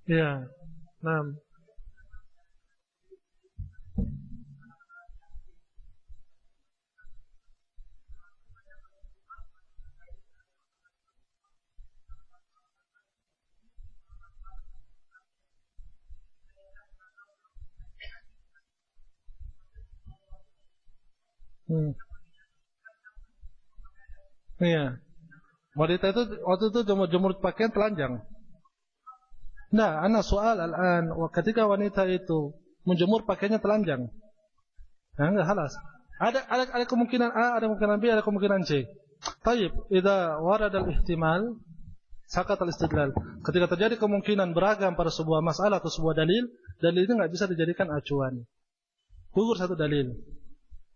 Ya. Nah. Iya. Wanita itu waktu itu jemur pakaian telanjang. Nah, ana soal al-an, ketika wanita itu menjemur pakaiannya telanjang. Nah, enggak halas. Ada kemungkinan A, ada kemungkinan B, ada kemungkinan C. Taib, idza warada al-ihtimal sakat al-istidlal. Ketika terjadi kemungkinan beragam pada sebuah masalah atau sebuah dalil itu enggak bisa dijadikan acuan. Gugur satu dalil.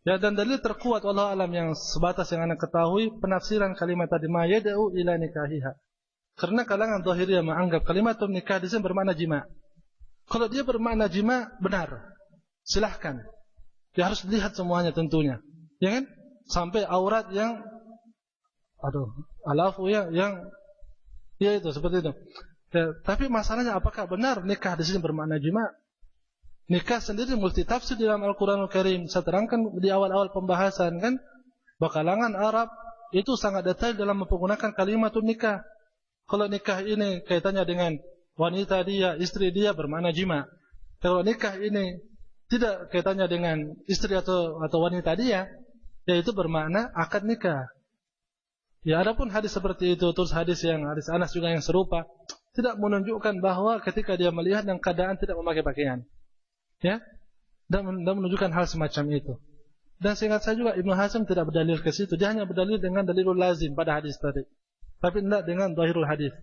Ya, dan dalil terkuat wallahu alam yang sebatas yang anda ketahui penafsiran kalimat tadi ma yad'u ila nikahiha. Karena kalangan zahiriyah menganggap kalimat nikah di sini bermakna jima'. Kalau dia bermakna jima' benar. Silahkan. Dia harus lihat semuanya tentunya. Ya kan? Sampai aurat yang alafu yang ya itu seperti itu. Ya, tapi masalahnya apakah benar nikah di sini bermakna jima'? Nikah sendiri multitafsir dalam Al-Quranul Karim. Saya terangkan di awal-awal pembahasan kan, bahwa kalangan Arab itu sangat detail dalam menggunakan kalimat nikah. Kalau nikah ini kaitannya dengan wanita dia, istri dia bermakna jima'. Kalau nikah ini tidak kaitannya dengan istri atau wanita dia, yaitu bermakna akad nikah. Ya, adapun hadis seperti itu, terus hadis Anas juga yang serupa, tidak menunjukkan bahwa ketika dia melihat yang keadaan tidak memakai pakaian. Ya, dan menunjukkan hal semacam itu. Dan seingat saya juga Ibnu Hazm tidak berdalil ke situ. Dia hanya berdalil dengan dalilul lazim pada hadis tadi, tapi tidak dengan zahirul hadis.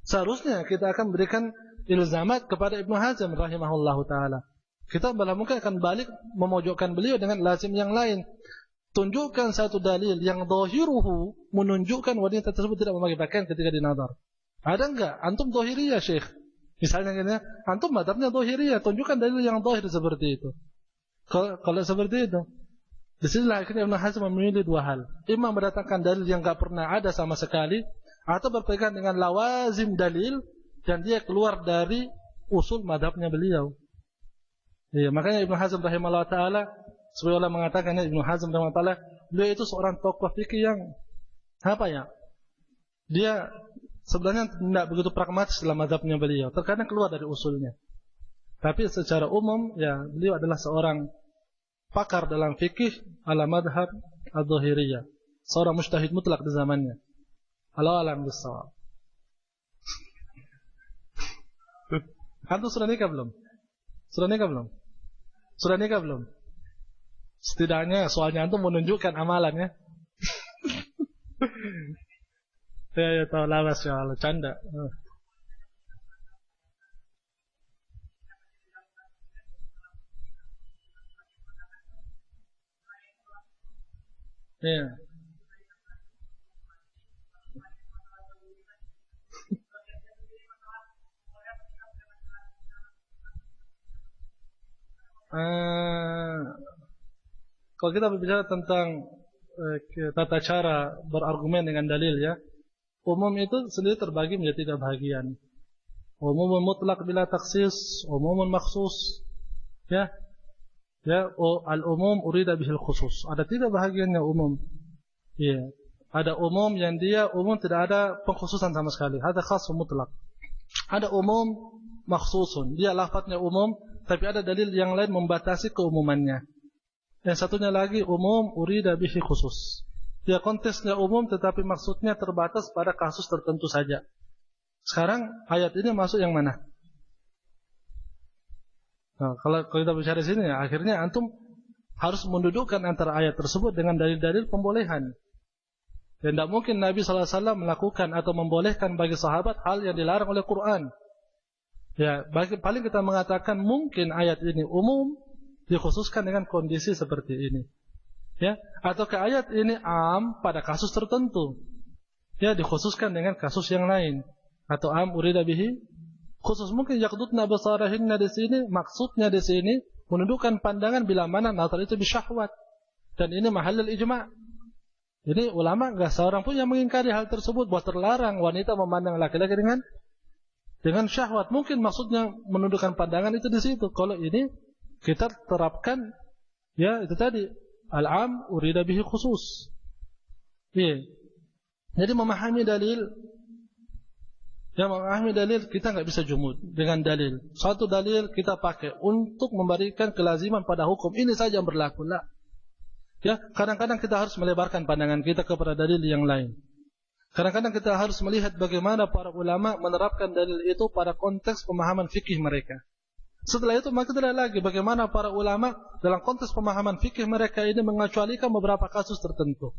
Seharusnya kita akan berikan ilzamat kepada Ibnu Hazm rahimahullahu taala. Kita malah mungkin akan balik memojokkan beliau dengan lazim yang lain. Tunjukkan satu dalil yang zahiruhu menunjukkan wanita tersebut tidak memakai pakaian ketika dinadhar. Ada enggak? Antum zahiriyah, Syekh. Misalnya gini, antum madhabnya zahiriyah, tunjukkan dalil yang zahir seperti itu. Kalau seperti itu, disinilah akhirnya Ibnu Hazm memilih dua hal. Imam mendatangkan dalil yang enggak pernah ada sama sekali, atau berpegang dengan lawazim dalil dan dia keluar dari usul madhabnya beliau. Iya, makanya Ibnu Hazm rahimahullah taala, sebagai orang mengatakan Ibnu Hazm rahimahullah taala, beliau itu seorang tokoh fikih yang dia sebenarnya tidak begitu pragmatis dalam mazhabnya beliau, terkadang keluar dari usulnya. Tapi secara umum, ya beliau adalah seorang pakar dalam fikih ala madhab al-zahiriyah, seorang mujtahid mutlak di zamannya. Allahu a'lam bissawab. Antum sudah nikah belum? Sudah nikah belum? Sudah nikah belum? Setidaknya soalnya antum menunjukkan amalannya. Ya tahu lah Masya Allah, canda. Ya. Kalau kita berbicara tentang tata cara berargumen dengan dalil ya, umum itu sendiri terbagi menjadi 3 bagian. Umum mutlak bila taksis, umum maksus. Ya. Ya, al-umum urida bihil khusus. Ada 3 bahagiannya umum. Ya. Ada umum yang dia umum tidak ada pengkhususan sama sekali. Ada khas mutlak. Ada umum maksusun. Dia lafadznya umum, tapi ada dalil yang lain membatasi keumumannya. Yang satunya lagi umum urida bihi khusus. Dia konteksnya umum tetapi maksudnya terbatas pada kasus tertentu saja. Sekarang ayat ini masuk yang mana? Nah, kalau kita bicara di sini ya, akhirnya antum harus mendudukkan antara ayat tersebut dengan dalil-dalil pembolehan. Dan tidak mungkin Nabi SAW melakukan atau membolehkan bagi sahabat hal yang dilarang oleh Quran. Ya, paling kita mengatakan mungkin ayat ini umum dikhususkan dengan kondisi seperti ini. Ya, atau ke ayat ini am pada kasus tertentu. Ya, dikhususkan dengan kasus yang lain. Atau am urida bihi khusus, mungkin yaqdudna basarahinna di sini maksudnya di sini menundukkan pandangan bila mana nazar itu bisyahwat. Dan ini mahallul ijma'. Jadi ulama enggak seorang pun yang mengingkari hal tersebut bahwa terlarang wanita memandang laki-laki dengan syahwat. Mungkin maksudnya menundukkan pandangan itu di situ. Kalau ini kita terapkan ya itu tadi al-am urida bihi khusus. Iya. Jadi memahami dalil, ya memahami dalil kita nggak bisa jumud dengan dalil. Suatu dalil kita pakai untuk memberikan kelaziman pada hukum ini saja yang berlaku. Lah. Ya, kadang-kadang kita harus melebarkan pandangan kita kepada dalil yang lain. Kadang-kadang kita harus melihat bagaimana para ulama menerapkan dalil itu pada konteks pemahaman fikih mereka. Setelah itu maka tidak lagi bagaimana para ulama dalam konteks pemahaman fikih mereka ini mengecualikan beberapa kasus tertentu.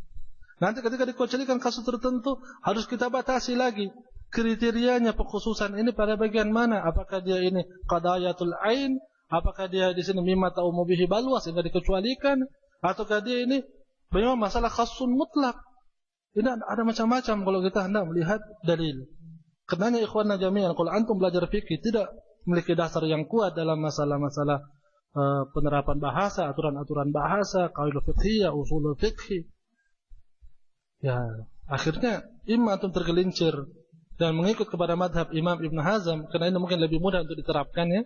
Nanti ketika dikecualikan kasus tertentu harus kita batasi lagi kriterianya pengkhususan ini pada bagian mana? Apakah dia ini qadayatul ain? Apakah dia di sini mimma ta'umu bihi balwa sehingga dikecualikan? Ataukah dia ini memang masalah khasun mutlak? Ini ada macam-macam kalau kita hendak melihat dalil. Karenanya ikhwanna jami'an kalau antum belajar fikih tidak memiliki dasar yang kuat dalam masalah-masalah penerapan bahasa, aturan-aturan bahasa, qawaid fiqhiyah, ushul fiqh. Ya, akhirnya imam antum tergelincir dan mengikut kepada madhab Imam Ibn Hazm karena ini mungkin lebih mudah untuk diterapkan ya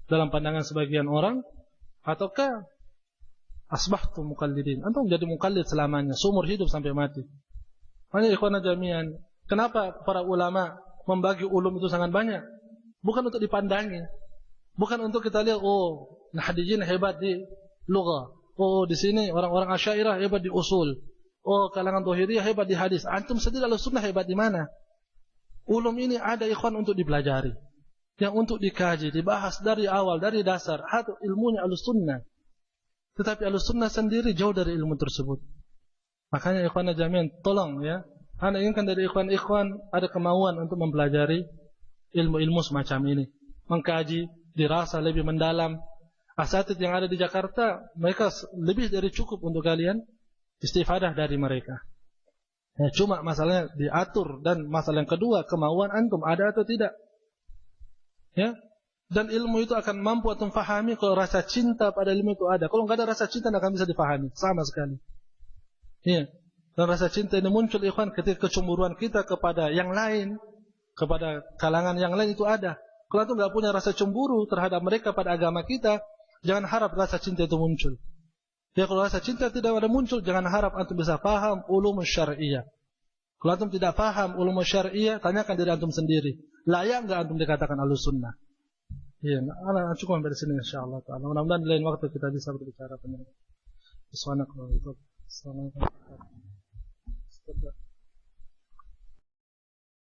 dalam pandangan sebagian orang, ataukah asbahtum muqallidin, antum menjadi muqallid selamanya seumur hidup sampai mati. Makanya ikhwana jami'an, kenapa para ulama membagi ulum itu sangat banyak? Bukan untuk dipandangi, bukan untuk kita lihat oh nahdijin hebat di lugha, oh di sini orang-orang Asy'ariyah hebat di usul, oh kalangan Dhahiriyah hebat di hadis. Antum sendiri Ahlussunnah hebat di mana? Ulum ini ada ikhwan untuk dipelajari, yang untuk dikaji, dibahas dari awal, dari dasar. Atau ilmunya Ahlussunnah. Tetapi Ahlussunnah sendiri jauh dari ilmu tersebut. Makanya ikhwan jami'an, tolong ya, anda inginkan dari ikhwan-ikhwan ada kemauan untuk mempelajari ilmu-ilmu semacam ini, mengkaji, dirasa lebih mendalam. Asatidz yang ada di Jakarta, mereka lebih dari cukup untuk kalian istifadah dari mereka. Ya, cuma masalahnya diatur, dan masalah yang kedua kemauan antum ada atau tidak. Ya, dan ilmu itu akan mampu antum fahami kalau rasa cinta pada ilmu itu ada. Kalau nggak ada rasa cinta tidak akan bisa difahami sama sekali. Ya, dan rasa cinta ini muncul ikhwan ketika kecemburuan kita kepada yang lain, kepada kalangan yang lain itu ada. Kalau antum nggak punya rasa cemburu terhadap mereka pada agama kita, jangan harap rasa cinta itu muncul. Ya, kalau rasa cinta tidak ada muncul, jangan harap antum bisa paham ulum syar'iyah. Kalau antum tidak paham ulum syar'iyah, tanyakan diri antum sendiri. Layak enggak antum dikatakan Ahlussunnah? Iya, ana cukup sampai di sini insyaallah taala. Mudah-mudahan lain waktu kita bisa berbicara tentang Subhanallah. Assalamualaikum.